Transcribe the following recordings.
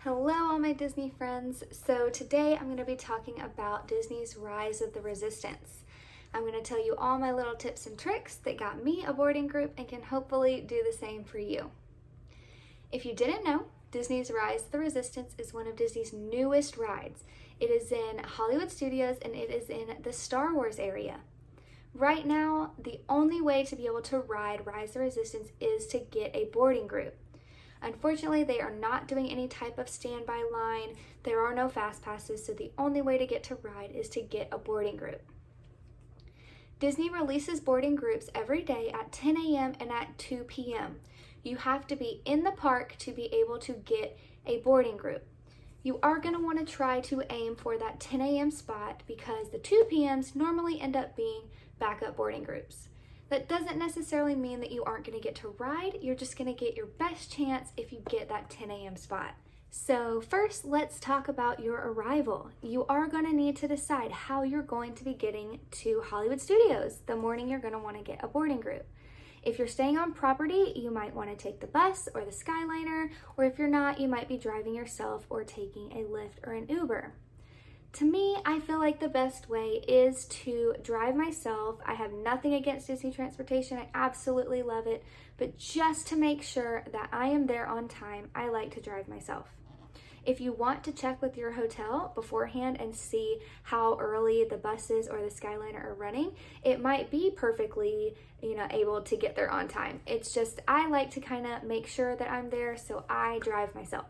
Hello, all my Disney friends. So today I'm going to be talking about Disney's Rise of the Resistance. I'm going to tell you all my little tips and tricks that got me a boarding group and can hopefully do the same for you. If you didn't know, Disney's Rise of the Resistance is one of Disney's newest rides. It is in Hollywood Studios and it is in the Star Wars area. Right now, the only way to be able to ride Rise of the Resistance is to get a boarding group. Unfortunately, they are not doing any type of standby line. There are no fast passes, so the only way to get to ride is to get a boarding group. Disney releases boarding groups every day at 10 a.m. and at 2 p.m. You have to be in the park to be able to get a boarding group. You are going to want to try to aim for that 10 a.m. spot because the 2 p.m.s normally end up being backup boarding groups. That doesn't necessarily mean that you aren't going to get to ride. You're just going to get your best chance if you get that 10 a.m. spot. So first, let's talk about your arrival. You are going to need to decide how you're going to be getting to Hollywood Studios the morning you're going to want to get a boarding group. If you're staying on property, you might want to take the bus or the Skyliner, or if you're not, you might be driving yourself or taking a Lyft or an Uber. To me, I feel like the best way is to drive myself. I have nothing against Disney transportation. I absolutely love it. But just to make sure that I am there on time, I like to drive myself. If you want to check with your hotel beforehand and see how early the buses or the Skyliner are running, it might be perfectly, able to get there on time. It's just I like to kind of make sure that I'm there, so I drive myself.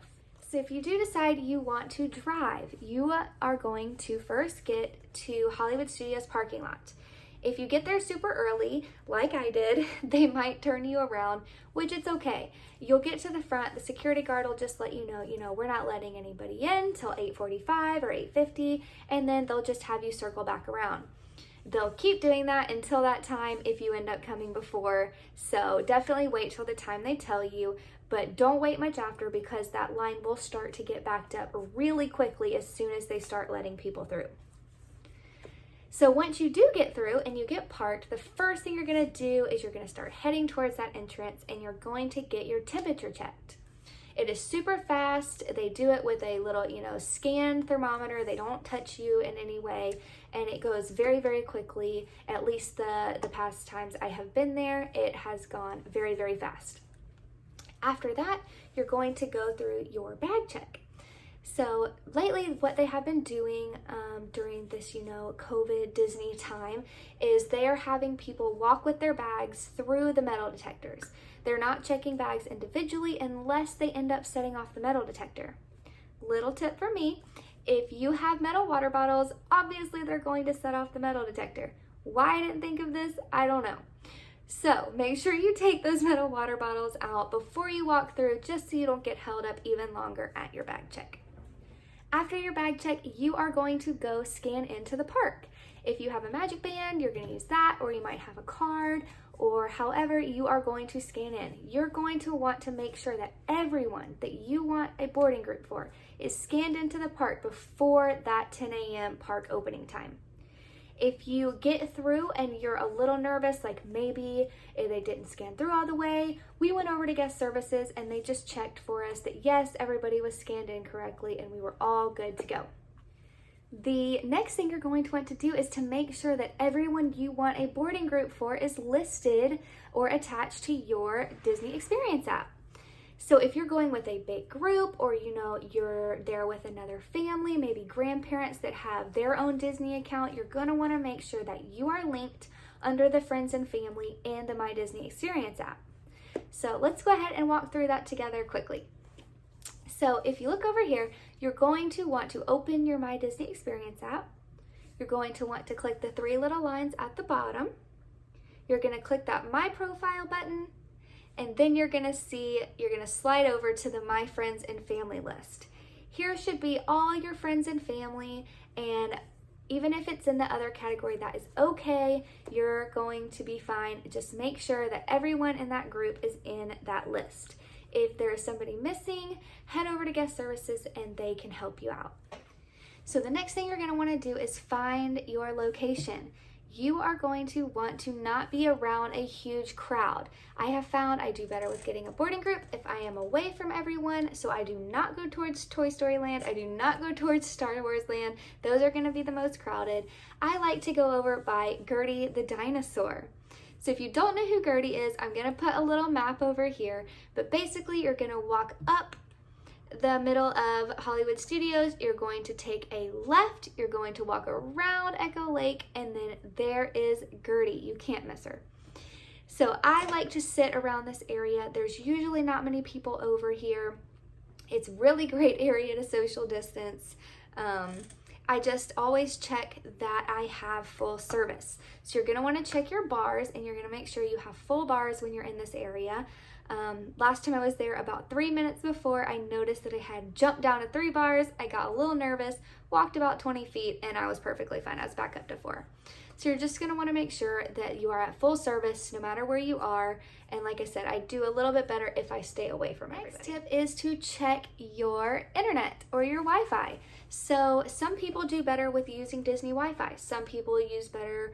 So if you do decide you want to drive, you are going to first get to Hollywood Studios parking lot. If you get there super early, like I did, they might turn you around, which it's okay. You'll get to the front, the security guard will just let you know, we're not letting anybody in till 8:45 or 8:50, and then they'll just have you circle back around. They'll keep doing that until that time if you end up coming before, so definitely wait till the time they tell you, but don't wait much after because that line will start to get backed up really quickly as soon as they start letting people through. So once you do get through and you get parked, the first thing you're going to do is you're going to start heading towards that entrance and you're going to get your temperature checked. It is super fast. They do it with a little, scan thermometer. They don't touch you in any way, and it goes very, very quickly. At least the past times I have been there, it has gone very, very fast. After that, you're going to go through your bag check. So lately, what they have been doing during this, COVID Disney time is they are having people walk with their bags through the metal detectors. They're not checking bags individually unless they end up setting off the metal detector. Little tip for me, if you have metal water bottles, obviously they're going to set off the metal detector. Why I didn't think of this, I don't know. So make sure you take those metal water bottles out before you walk through just so you don't get held up even longer at your bag check. After your bag check, you are going to go scan into the park. If you have a Magic Band, you're going to use that, or you might have a card, or however you are going to scan in. You're going to want to make sure that everyone that you want a boarding group for is scanned into the park before that 10 a.m. park opening time. If you get through and you're a little nervous, like maybe they didn't scan through all the way, we went over to guest services and they just checked for us that yes, everybody was scanned in correctly and we were all good to go. The next thing you're going to want to do is to make sure that everyone you want a boarding group for is listed or attached to your Disney Experience app. So if you're going with a big group or you're there with another family, maybe grandparents that have their own Disney account, you're going to want to make sure that you are linked under the friends and family in the My Disney Experience app. So let's go ahead and walk through that together quickly. So if you look over here, you're going to want to open your My Disney Experience app. You're going to want to click the three little lines at the bottom. You're going to click that My Profile button. And then you're gonna slide over to the My Friends and Family list. Here should be all your friends and family, and even if it's in the other category, that is okay. You're going to be fine. Just make sure that everyone in that group is in that list. If there is somebody missing, head over to guest services and they can help you out. So the next thing you're gonna wanna do is find your location. you are going to want to not be around a huge crowd. I have found I do better with getting a boarding group if I am away from everyone, so I do not go towards Toy Story Land. I do not go towards Star Wars Land. Those are going to be the most crowded. I like to go over by Gertie the dinosaur. So if you don't know who Gertie is, I'm going to put a little map over here, but basically you're going to walk up the middle of Hollywood Studios, you're going to take a left, you're going to walk around Echo Lake, and then there is Gertie. You can't miss her. So I like to sit around this area. There's usually not many people over here. It's really great area to social distance. I just always check that I have full service. So you're going to want to check your bars, and you're going to make sure you have full bars when you're in this area. Last time I was there, about 3 minutes before, I noticed that I had jumped down to 3 bars. I got a little nervous, walked about 20 feet, and I was perfectly fine. I was back up to 4. So you're just going to want to make sure that you are at full service no matter where you are. And like I said, I do a little bit better if I stay away from everybody. Next tip is to check your internet or your Wi-Fi. So some people do better with using Disney Wi-Fi. Some people use better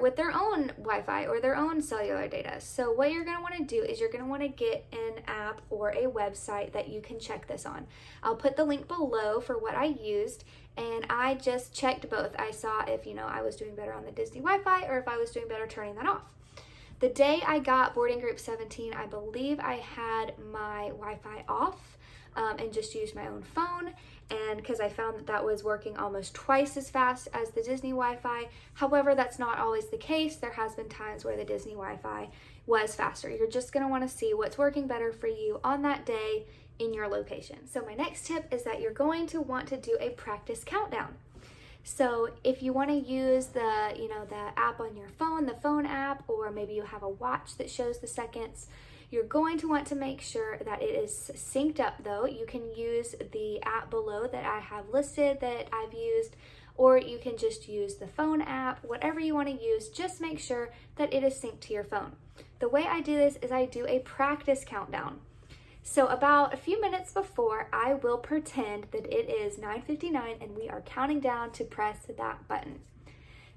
with their own Wi-Fi or their own cellular data. So what you're going to want to do is you're going to want to get an app or a website that you can check this on. I'll put the link below for what I used, and I just checked both. I saw if I was doing better on the Disney Wi-Fi or if I was doing better turning that off. The day I got boarding group 17, I believe I had my Wi-Fi off and just used my own phone, and because I found that was working almost twice as fast as the Disney Wi-Fi. However, that's not always the case. There has been times where the Disney Wi-Fi was faster. You're just going to want to see what's working better for you on that day in your location. So my next tip is that you're going to want to do a practice countdown. So if you want to use the app on your phone, the phone app, or maybe you have a watch that shows the seconds, you're going to want to make sure that it is synced up though. You can use the app below that I have listed that I've used, or you can just use the phone app, whatever you want to use, just make sure that it is synced to your phone. The way I do this is I do a practice countdown. So about a few minutes before, I will pretend that it is 9:59 and we are counting down to press that button.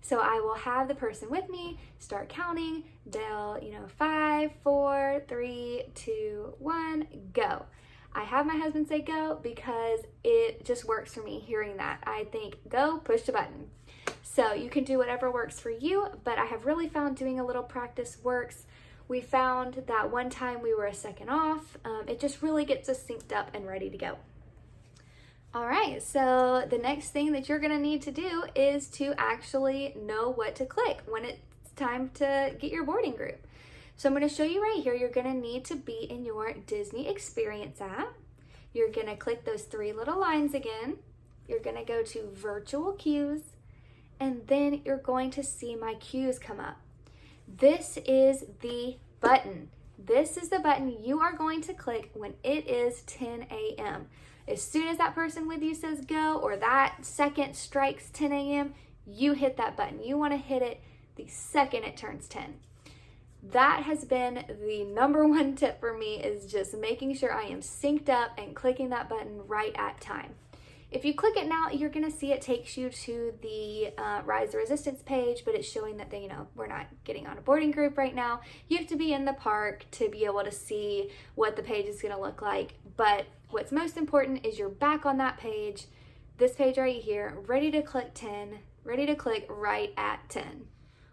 So I will have the person with me start counting. They'll, 5, 4, 3, 2, 1, go. I have my husband say go because it just works for me hearing that. I think go, push the button. So you can do whatever works for you, but I have really found doing a little practice works. We found that one time we were a second off. It just really gets us synced up and ready to go. All right, so the next thing that you're gonna need to do is to actually know what to click when it's time to get your boarding group. So I'm gonna show you right here, you're gonna need to be in your Disney Experience app. You're gonna click those 3 little lines again. You're gonna go to Virtual Queues, and then you're going to see My Queues come up. This is the button. This is the button you are going to click when it is 10 a.m. As soon as that person with you says go, or that second strikes 10 a.m., you hit that button. You want to hit it the second it turns 10. That has been the number one tip for me, is just making sure I am synced up and clicking that button right at time. If you click it now, you're going to see it takes you to the Rise the Resistance page, but it's showing that we're not getting on a boarding group right now. You have to be in the park to be able to see what the page is going to look like. But what's most important is you're back on that page, this page right here, ready to click 10, ready to click right at 10.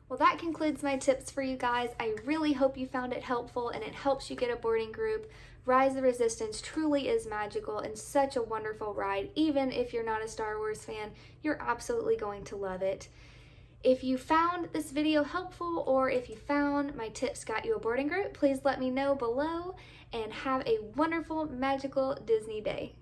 Well, that concludes my tips for you guys. I really hope you found it helpful and it helps you get a boarding group. Rise the Resistance truly is magical and such a wonderful ride. Even if you're not a Star Wars fan, you're absolutely going to love it. If you found this video helpful, or if you found my tips got you a boarding group, please let me know below, and have a wonderful, magical Disney day.